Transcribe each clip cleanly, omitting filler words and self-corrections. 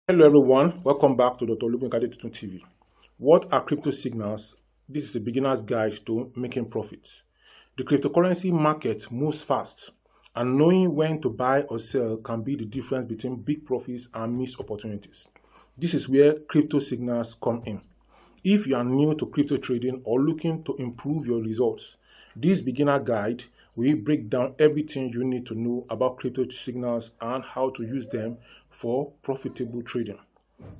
Hello everyone, welcome back to Dr. Olubunmi Kadetitun TV. What are crypto signals? This is a beginner's guide to making profits. The cryptocurrency market moves fast, and knowing when to buy or sell can be the difference between big profits and missed opportunities. This is where crypto signals come in. If you are new to crypto trading or looking to improve your results, this beginner guide will break down everything you need to know about crypto signals and how to use them for profitable trading.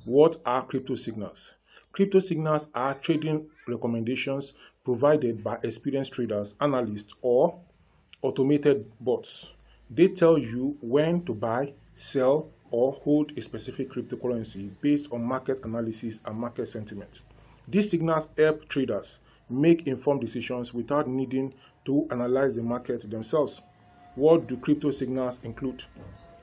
What are crypto signals? Crypto signals are trading recommendations provided by experienced traders, analysts, or automated bots. They tell you when to buy, sell, or hold a specific cryptocurrency based on market analysis and market sentiment. These signals help traders make informed decisions without needing to analyze the market themselves. What do crypto signals include?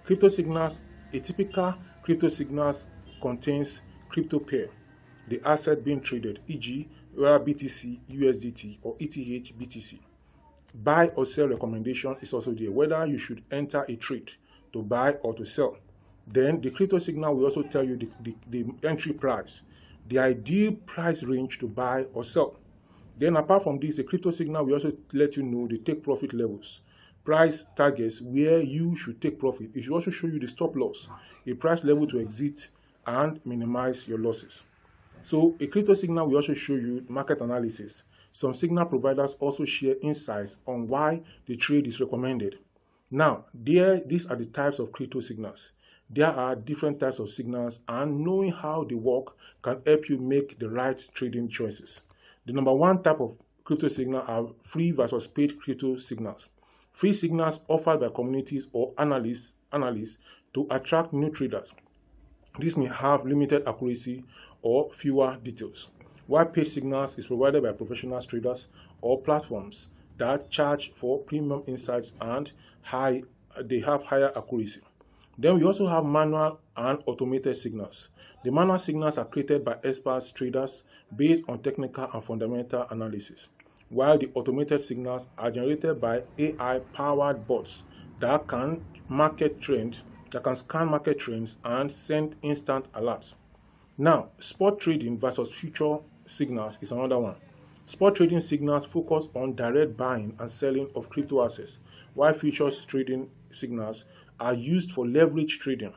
Crypto signals, a typical crypto signals contains crypto pair, the asset being traded, e.g., whether BTC, USDT, or ETH, BTC. Buy or sell recommendation is also there, whether you should enter a trade to buy or to sell. Then the crypto signal will also tell you the entry price, the ideal price range to buy or sell. Then apart from this, the crypto signal will also let you know the take profit levels, price targets where you should take profit. It should also show you the stop loss, a price level to exit and minimize your losses. So a crypto signal will also show you market analysis. Some signal providers also share insights on why the trade is recommended. Now, these are the types of crypto signals. There are different types of signals, and knowing how they work can help you make the right trading choices. The number one type of crypto signal are free versus paid crypto signals. Free signals offered by communities or analysts to attract new traders. This may have limited accuracy or fewer details, while paid signals is provided by professional traders or platforms that charge for premium insights and they have higher accuracy. Then we also have manual and automated signals. The manual signals are created by experts traders based on technical and fundamental analysis, while the automated signals are generated by AI-powered bots that can scan market trends and send instant alerts. Now, spot trading versus future signals is another one. Spot trading signals focus on direct buying and selling of crypto assets, while futures trading signals are used for leverage trading,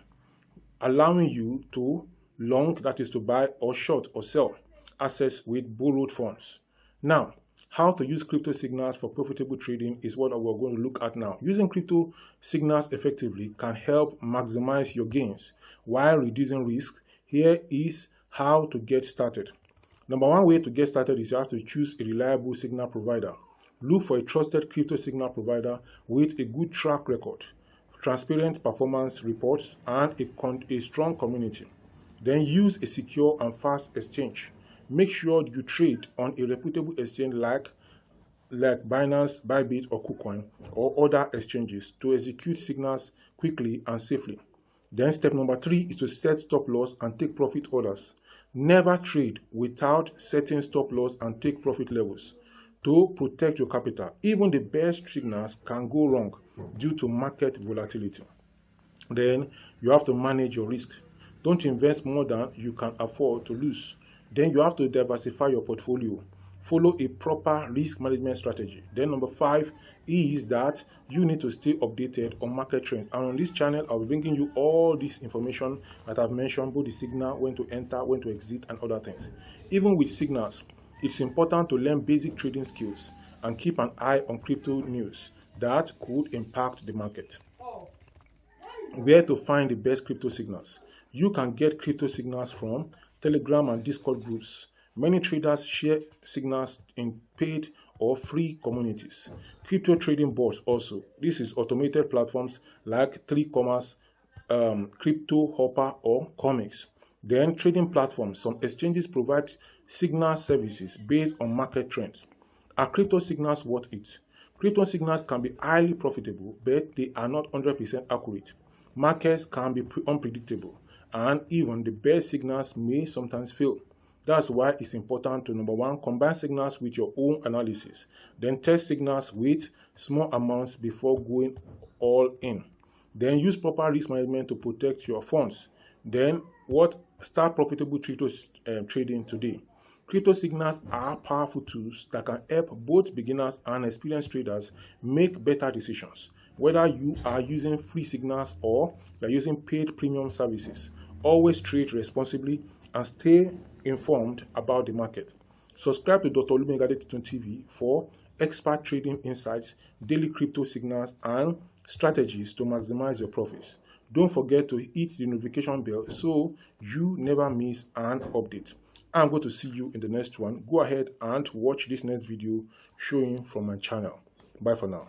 allowing you to long, that is to buy, or short or sell assets with borrowed funds. Now, how to use crypto signals for profitable trading is what we're going to look at now. Using crypto signals effectively can help maximize your gains while reducing risk. Here is how to get started. Number one way to get started is you have to choose a reliable signal provider. Look for a trusted crypto signal provider with a good track record, transparent performance reports, and a strong community. Then use a secure and fast exchange. Make sure you trade on a reputable exchange like Binance, Bybit, or KuCoin, or other exchanges to execute signals quickly and safely. Then step number 3 is to set stop loss and take profit orders. Never trade without setting stop loss and take profit levels to protect your capital. Even the best signals can go wrong due to market volatility. Then you have to manage your risk. Don't invest more than you can afford to lose. Then you have to diversify your portfolio. Follow a proper risk management strategy. Then number 5 is that you need to stay updated on market trends. And on this channel, I'll be bringing you all this information that I've mentioned, both the signal, when to enter, when to exit, and other things. Even with signals, it's important to learn basic trading skills and keep an eye on crypto news that could impact the market. Where to find the best crypto signals? You can get crypto signals from Telegram and Discord groups. Many traders share signals in paid or free communities. Crypto trading bots also. This is automated platforms like 3Commas, Crypto Hopper, or Comics. Then trading platforms. Some exchanges provide signal services based on market trends. Are crypto signals worth it? Crypto signals can be highly profitable, but they are not 100% accurate. Markets can be unpredictable, and even the best signals may sometimes fail. That's why it's important to, number 1, combine signals with your own analysis. Then test signals with small amounts before going all in. Then use proper risk management to protect your funds. Then start profitable crypto trading today. Crypto signals are powerful tools that can help both beginners and experienced traders make better decisions. Whether you are using free signals or you are using paid premium services, always trade responsibly and stay informed about the market. Subscribe to Dr. Olubengade Titun TV for expert trading insights, daily crypto signals, and strategies to maximize your profits. Don't forget to hit the notification bell so you never miss an update. I'm going to see you in the next one. Go ahead and watch this next video showing from my channel. Bye for now.